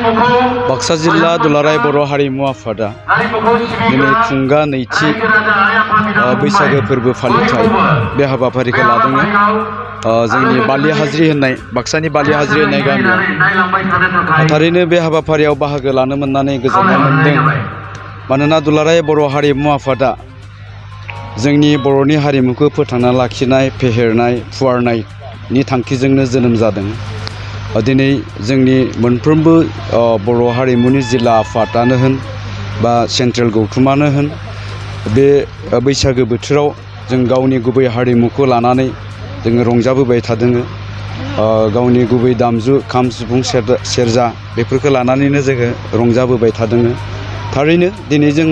बाक्सा जिल्ला दुलाराय बर' हारिमु आफादा दिनै खुंगा नैथि बैसागो फोरबो फालिथाय बे हाबाफारिखौ लादों। जोंनि बालिहाज्रि होननाय बाक्सानि बालिहाज्रि होननाय गामियाव थारैनो बे हाबाफारियाव बाहागो लानो मोननानै गोजोननाय मोनदों। मानोना दुलाराय बर' हारिमु आफादा जोंनि बर'नि हारिमुखौ फोथांना लाखिनाय, फेहेरनाय, फुवारनायनि थांखिजोंनो जोनोम जादों। दिनै जोंनि मोनफ्रोमबो बर' हारिमुनि जिल्ला आफादानो होन बा सेन्ट्रेल गौथुमानो होन बे बैसागो बोथोराव जों गावनि गुबै हारिमुखौ लानानै जोङो रंजाबोबाय थादों। गावनि गुबै दामजु खाम, सिफुं, सेरजा बेफोरखौ लानानैनो जोङो रंजाबोबाय थादों। थारैनो दिनै जों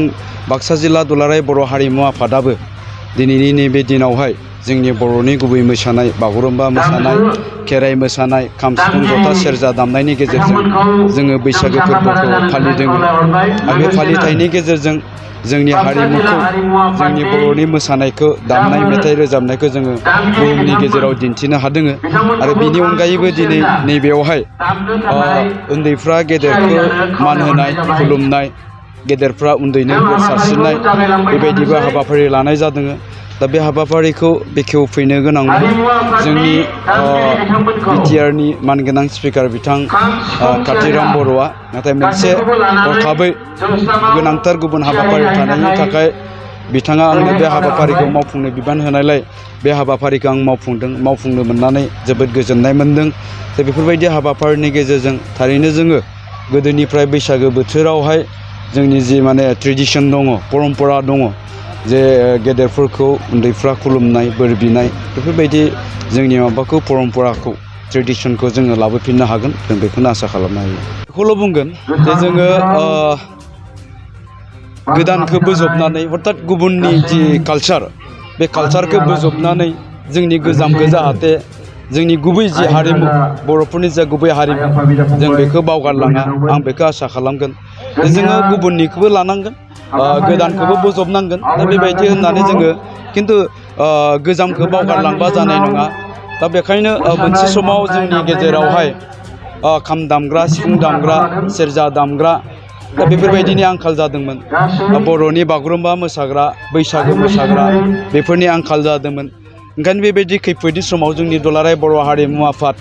बाक्सा जिल्ला दुलाराय बर' हारिमु आफादाबो दिनैनि नैबे दिनावहाय जोंनि बर'नि गुबै मोसानाय बागुरुम्बा मोसानाय, खेराइ मोसानाय, खाम, सिफुं, जथा, सेरजा दामनायनि गेजेरजों जोङो बैसागो फोरबोखौ फालिदों। आरो बे फालिथायनि गेजेरजों जोंनि हारिमुखौ, जोंनि बर'नि मोसानायखौ, दामनाय मेथाइ रोजाबनायखौ जोङो बुहुमनि गेजेराव दिन्थिनो हादों। आरो बिनि अनगायैबो दिनै नैबेयावहाय उन्दैफ्रा गेदेरखौ मान होनाय, खुलुमनाय, गेदेरफ्रा उन्दैनो बोर सारस्रिनाय बेबायदिबो हाबाफारि लानाय जादों। दा बे हाबाफारिखौ बेखेवफैनो गोनांमोन जोंनि बिटिआरनि मानगोनां स्पिकार बिथां कातिराम बर'आ, नाथाय मोनसे हरखाबै गोनांथार गुबुन हाबाफारि थानायनि थाखाय बिथाङा आंनो बे हाबाफारिखौ मावफुंनो बिबान होनायलाय बे हाबाफारिखौ आं मावफुंनो मोननानै जोबोद गोजोननाय मोनदों। दा बेफोरबायदि हाबाफारिनि गेजेरजों थारैनो जोङो गोदोनिफ्राय बैसागो बोथोरावहाय जोंनि जि ट्रेडिसन दङ, परम्परा दङ, जे गेदेरफोरखौ उन्दैफ्रा खुलुमनाय, बोर बिनाय, बेफोरबायदि जोंनि माबाखौ परम्पराखौ, ट्रेडिसनखौ जोङो लाबोफिननो हागोन। जों बेखौनो आसा खालामनो हायो। बेखौल' बुंगोन जे जोङो गोदानखौ बोजबनानै हथात गुबुननि जि कालचार, बे कालचारखौ बोजबनानै जोंनि गोजामखौ जाहाथे जोंनि गुबै जि हारिमु, बर'फोरनि जा गुबै हारिमु, जों बेखौ बावगारलाङा, आं बेखौ आसा खालामगोन। जोङो गुबुननिखौबो लानांगोन, गोदानखौबो बोजबनांगोन। दा बेबायदि होननानै जोङो खिन्थु गोजामखौ बावगारलांबा जानाय नङा। दा बेखायनो मोनसे समाव जोंनि गेजेरावहाय खाम दामग्रा, सिफुं दामग्रा, सेरजा दामग्रा दा बेफोरबायदिनि आंखाल जादोंमोन। बर'नि बागुरुम्बा मोसाग्रा, बैसागो मोसाग्रा बेफोरनि आंखाल जादोंमोन। ओंखायनो बेबायदि खैफोदनि समाव जोंनि दुलाराय बर' हारिमु आफाद,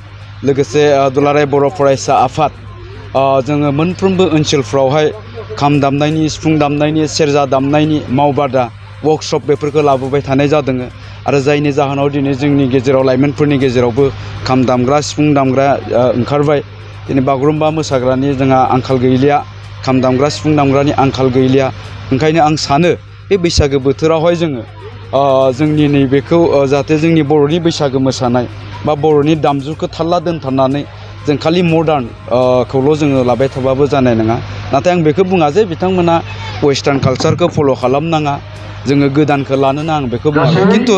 लोगोसे दुलाराय बर' फरायसा आफाद, जोङो मोनफ्रोमबो ओनसोलफ्रावहाय खाम दामनायनि, सिफुं दामनायनि, सेरजा दामनायनि मावबादा, वर्कशप बेफोरखौ लाबोबाय थानाय जादों। आरो जायनि जाहोनाव दिनै जोंनि गेजेराव लाइमोनफोरनि गेजेरावबो खाम दामग्रा, सिफुं दामग्रा ओंखारबाय। दिनै बागुरुम्बा मोसाग्रानि जोंहा आंखाल गैलिया, खाम दामग्रा, सिफुं दामग्रानि आंखाल गैलिया। ओंखायनो आं सानो बे बैसागो बोथोरावहाय जोङो जोंनि नैबेखौ जाहाथे जोंनि बर'नि बैसागो मोसानाय बा बर'नि दामजुखौ थाल्ला दोनथारनानै जों खालि मडार्न खौल' जोङो लाबाय थाबाबो जानाय नङा। नाथाय आं बेखौ बुङा जे बिथांमोना वेस्टार्न कालचारखौ फल' खालामनाङा, जोङो गोदानखौ लानो नाङा, आं बेखौ बुङाखै। खिन्थु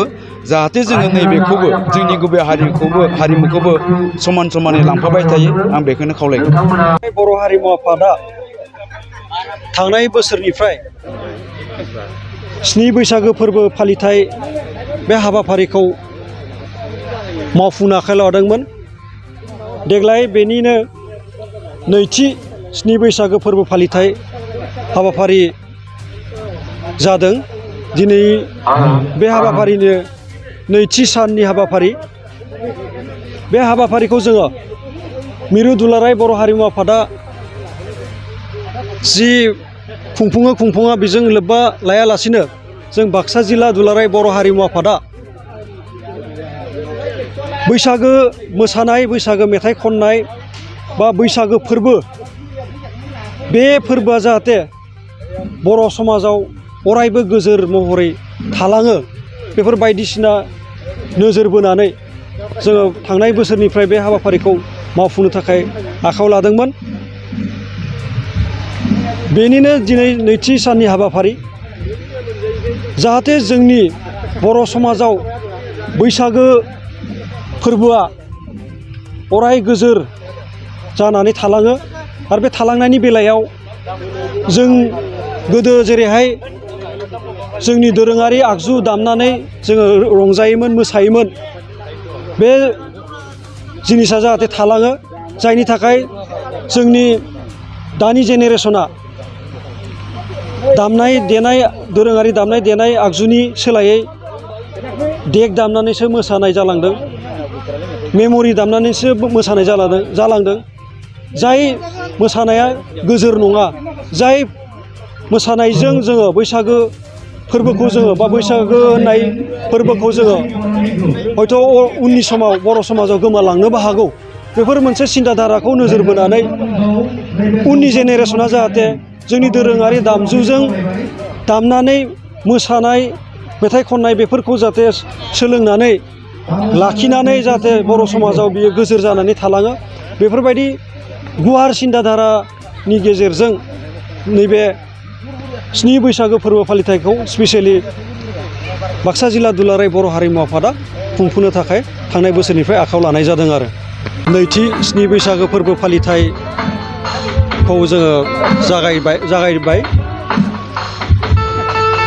जाहाथे जोङो नैबेखौबो, जोंनि गुबै हारिमुखौबो समान समानै लांफाबाय थायो, आं बेखौनो खावलायगोन। बर' हारिमु आफादा थांनाय बोसोरनिफ्राय 7 बैसागो फोरबो फालिथाय बे हाबाफारिखौ मावफुंनो आखायाव लादोंमोन। देग्लाय बेनिनो नैथि 7 बैसागो फोरबो फालिथाय हाबाफारि जादों। दिनै बे हाबाफारिनो नैथि साननि हाबाफारि। बे हाबाफारिखौ जोङो मिरु दुलाराय बर' हारिमु आफादा जि खुंफुङा बेजों लोब्बा लायालासिनो जों बाक्सा जिल्ला दुलाराय बर' हारिमु आफादा बैसागो मोसानाय, बैसागो मेथाइ खननाय बा बैसागो फोरबो, बे फोरबोआ जाहाथे बर' समाजाव अरायबो गोजोर महरै थालाङो, बेफोर बायदिसिना नोजोर बोनानै जोङो थांनाय बोसोरनिफ्राय बे हाबाफारिखौ मावफुंनो थाखाय आखायाव लादोंमोन। बेनिनो दिनै नैथि साननि हाबाफारि। जाहाथे जोंनि बर' समाजाव बैसागो फोरबोआ अराय गोजोर जानानै थालाङो। आरो बे थालांनायनि बेलायाव जों गोदो जेरैहाय जोंनि दोरोङारि आगजु दामनानै जोङो रंजायोमोन, मोसायोमोन, बे जिनिसा जाहाथे थालाङो, जायनि थाखाय जोंनि दानि जेनेरेसना दामनाय देनाय दोरोङारि दामनाय देनाय आगजुनि सोलायै देक दामनानैसो मोसानाय जालांदों, मेम'रि दामनानैसो मोसानाय जालांदों। जाय मोसानाया गोजोर नङा, जाय मोसानायजों जोङो बैसागो फोरबोखौ जोङो बा बैसागो होननाय फोरबोखौ जोङो हयथ' उननि समाव बर' समाजाव गोमालांनोबो हागौ। बेफोर मोनसे सिन्ताधाराखौ नोजोर बोनानै उननि जेनेरेसना जाहाथे जोंनि दोरोङारि दामजुजों दामनानै मोसानाय मेथाइ खननाय बेफोरखौ जाहाथे सोलोंनानै लाखिनानै जाहाथे बर' समाजाव बियो गोजोर जानानै थालाङो। बेफोरबायदि गुवार सिन्ताधारानि गेजेरजों नैबे 7 बैसागो फोरबो फालिथायखौ स्पेसियेलि बाक्सा जिल्ला दुलाराय बर' हारिमु आफादा खुंफुंनो थाखाय थांनाय बोसोरनिफ्राय आखायाव लानाय जादों आरो नैथि 7 बैसागो फोरबो फालिथायखौ जोङो जागायबाय।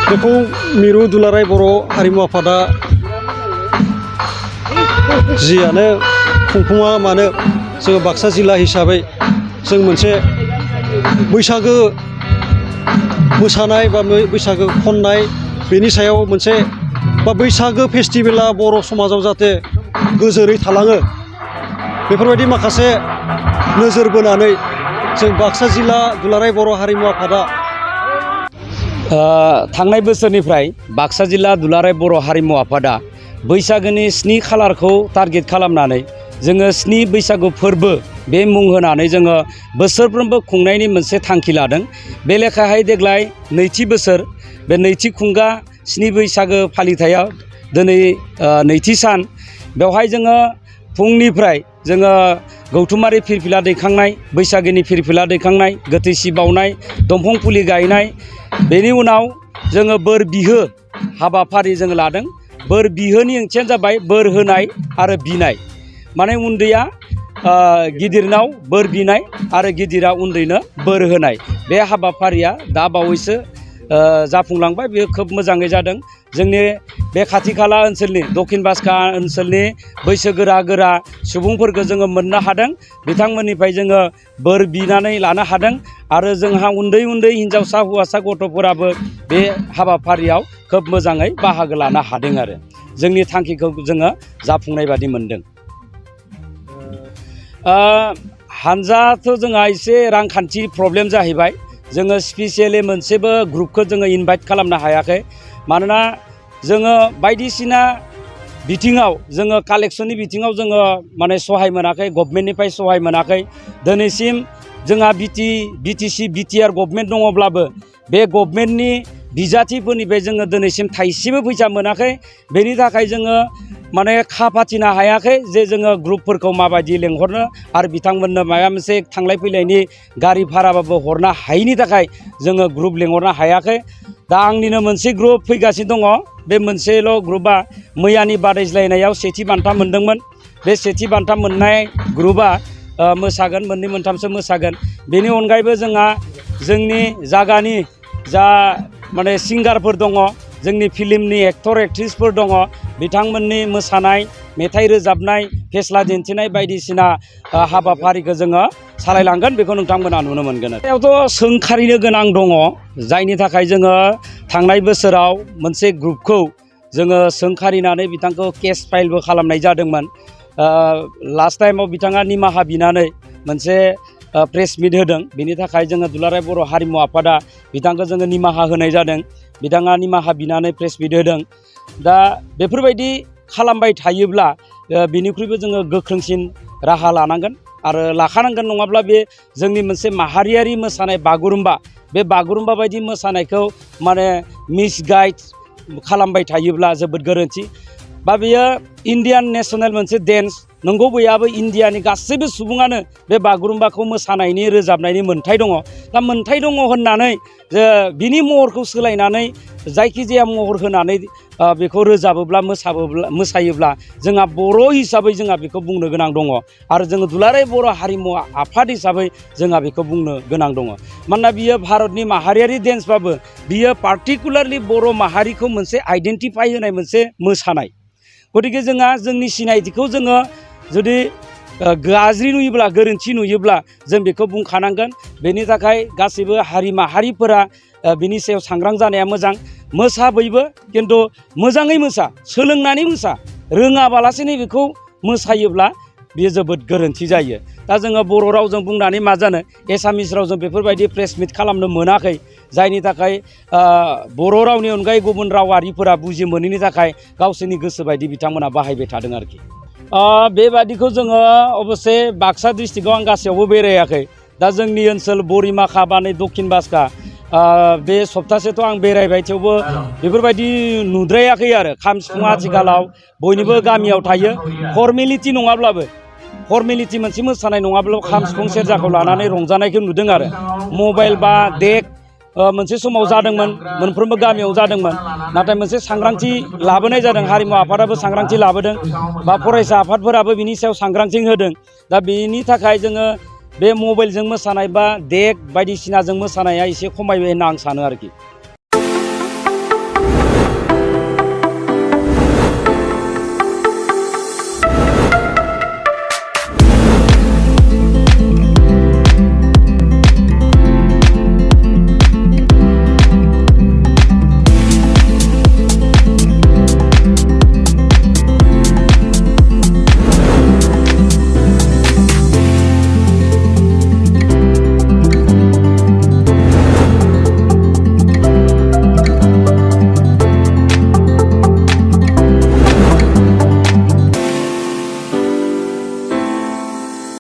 बेखौ मिरु दुलाराय बर' हारिमु आफादा जियानो खुंफुङा मानो जोङो बाक्सा जिल्ला हिसाबै जों मोनसे बैसागो मोसानाय बा बैसागो खननाय बेनि सायाव मोनसे बा बैसागो फेस्टिभेला बर' समाजाव जाहाथे गोजोरै थालाङो, बेफोरबायदि माखासे नोजोर बोनानै जों बाक्सा जिल्ला दुलाराय बर' हारिमु आफादा थांनाय बोसोरनिफ्राय बाक्सा जिल्ला दुलाराय बर' हारिमु आफादा बैसागोनि 7 खालारखौ टारगेट खालामनानै जोङो 7 बैसागु फोरबो बे मुं होनानै जोङो बोसोरफ्रोमबो खुंनायनि मोनसे थांखि लादों। बे लेखाहाय देग्लाय नैथि बोसोर, बे नैथि खुंगा 7 बैसागो फालिथायाव दिनै नैथि सान। बेवहाय जोङो फुंनिफ्राय जोङो गौथुमारि फिरफिला दैखांनाय, बैसागोनि फिरफिला दैखांनाय, गोथैसि बावनाय, दंफां फुलि गायनाय, बेनि उनाव जोङो बोर बिहो हाबाफारि जोङो लादों। बोर बिहोनि ओंथियानो जाबाय बोर होनाय आरो बिनाय, माने उन्दैया गिदिरनाव बोर बिनाय आरो गिदिरा उन्दैनो बोर होनाय। बे हाबाफारिया दा बावैसो जाफुंलांबाय, बेयो खोब मोजाङै जादों। जोंनि बे खाथि खाला ओनसोलनि दक्षिण बाक्सा ओनसोलनि बैसोगोरा सुबुंफोरखौ जोङो मोननो हादों, बिथांमोननिफ्राय जोङो बोर बिनानै लानो हादों आरो जोंहा उन्दै हिन्जावसा हौवासा गथ'फोराबो बे हाबाफारियाव खोब मोजाङै बाहागो लानो हादों आरो जोंनि थांखिखौ जोङो जाफुंनाय बादि मोनदों। हानजाथ' जोंहा एसे रांखान्थि प्रब्लेम जाहैबाय, जोङो स्पेसियेलि मोनसेबो ग्रुपखौ जोङो इनभाइट खालामनो हायाखै। मानोना जोङो बायदिसिना बिथिङाव जोङो कालेक्सननि बिथिङाव जोङो माने सहाय मोनाखै, गभर्नमेन्टनिफ्राय सहाय मोनाखै। दिनैसिम जोंहा बिटिसि बिटिआर गभर्नमेन्ट दङब्लाबो बे गभर्नमेन्टनि बिजाथिफोरनिफ्राय जोङो दिनैसिम थाइसेबो फैसा मोनाखै। बेनि थाखाय जोङो माने खाफाथिनो हायाखै जे जोङो ग्रुपफोरखौ माबायदि लेंहरनो आरो बिथांमोननो माबा मोनसे थांलाय फैलायनि गारि भाराबाबो हरनो हायैनि थाखाय जोङो ग्रुप लेंहरनो हायाखै। दा आंनिनो मोनसे ग्रुप फैगासिनो दङ, बे मोनसेल' ग्रुपआ मैयानि बादायज्लायनायाव सेथि बान्था मोनदोंमोन। बे सेथि बान्था मोननाय ग्रुपआ मोसागोन, 2-3सो मोसागोन। बेनि अनगायैबो जोंहा जोंनि जागानि जा माने सिंगारफोर दङ, जोंनि फिल्मनि एक्टर एक्ट्रिसफोर दङ, बिथांमोननि मोसानाय, मेथाइ रोजाबनाय, फेस्ला दिन्थिनाय बायदिसिना हाबाफारिखौ जोङो सालायलांगोन, बेखौ नोंथांमोना नुनो मोनगोन। बेयावथ' सोंखारिनो गोनां दङ, जायनि थाखाय जोङो थांनाय बोसोराव मोनसे ग्रुपखौ जोङो सोंखारिनानै बिथांखौ केस फाइलबो खालामनाय जादोंमोन। लास्ट टाइमाव बिथाङा निमाहा बिनानै मोनसे प्रेस मिट होदों, बेनि थाखाय जोङो दुलाराय बर' हारिमु आफादा बिथांखौ जोङो निमाहा होनाय जादों। बिथाङा निमाहा बिनानै प्रेस मिट होदों। दा बेफोरबायदि खालामबाय थायोब्ला बिनिख्रुइबो जोङो गोख्रोंसिन राहा लानांगोन आरो लाखानांगोन, नङाब्ला बे जोंनि मोनसे माहारियारि मोसानाय बागुरुम्बा, बे बागुरुम्बा बायदि मोसानायखौ माने मिसगाइड खालामबाय थायोब्ला जोबोद गोरोन्थि। बा बेयो इन्डियान नेसनेल मोनसे डेन्स, नंगौ बयहाबो इन्डियानि गासैबो सुबुङानो बे बागुरुम्बाखौ मोसानायनि रोजाबनायनि मोन्थाय दङ। दा मोन्थाय दङ होननानै बिनि महरखौ सोलायनानै जायखिजाया महर होनानै बेखौ रोजाबोब्ला मोसायोब्ला जोंहा बर' हिसाबै जोंहा बेखौ बुंनो गोनां दङ आरो जोङो दुलाराय बर' हारिमु आफाद हिसाबै जोंहा बेखौ बुंनो गोनां दङ। मानोना बियो भारतनि माहारियारि डेन्सबाबो बियो पार्टिकुलारलि बर' माहारिखौ मोनसे आइडेन्टिफाइ होनाय मोनसे मोसानाय। गतिके जोंहा जोंनि सिनायथिखौ जोङो जुदि गाज्रि नुयोब्ला गोरोन्थि नुयोब्ला जों बेखौ बुंखानांगोन। बेनि थाखाय गासैबो हारि माहारिफोरा बिनि सायाव सांग्रां जानाया मोजां। मोसा बयबो, खिन्थु मोजाङै मोसा, सोलोंनानै मोसा, रोङाबालासिनो बेखौ मोसायोब्ला बेयो जोबोद गोरोन्थि जायो। दा जोङो बर' रावजों बुंनानै मा जानो, एसामिस रावजों बेफोरबायदि प्रेस मिट खालामनो मोनाखै, जायनि थाखाय बर' रावनि अनगायै गुबुन रावारिफोरा बुजि मोनैनि थाखाय गावसोरनि गोसो बायदि बिथांमोना बाहायबाय थादों आरोखि। बेबादिखौ जोङो अबस्से बाक्सा डिस्ट्रिक्टआव आं गासैयावबो बेरायाखै। दा जोंनि ओनसोल बरिमाखा बा नै दक्षिण बासखा बे सप्तासेथ' आं बेरायबाय, थेवबो बेफोरबायदि नुद्रायाखै आरो। खाम सिफुङा आथिखालाव बयनिबो गामियाव थायो, फर्मेलिटि नङाब्लाबो, फर्मेलिटि मोनसे मोसानाय नङाब्लाबो खाम सिफुं सेरजाखौ लानानै रंजानायखौ नुदों आरो। मबाइल बा देक मोनसे समाव जादोंमोन, मोनफ्रोमबो गामियाव जादोंमोन, नाथाय मोनसे सांग्रांथि लाबोनाय जादों। हारिमु आफादाबो सांग्रांथि लाबोदों बा फरायसा आफादफोराबो बिनि सायाव सांग्रांथि होदों। दा बेनि थाखाय जोङो बे मबाइलजों मोसानाय बा देक बायदिसिनाजों मोसानाया एसे खमायबाय होनना आं सानो आरोखि।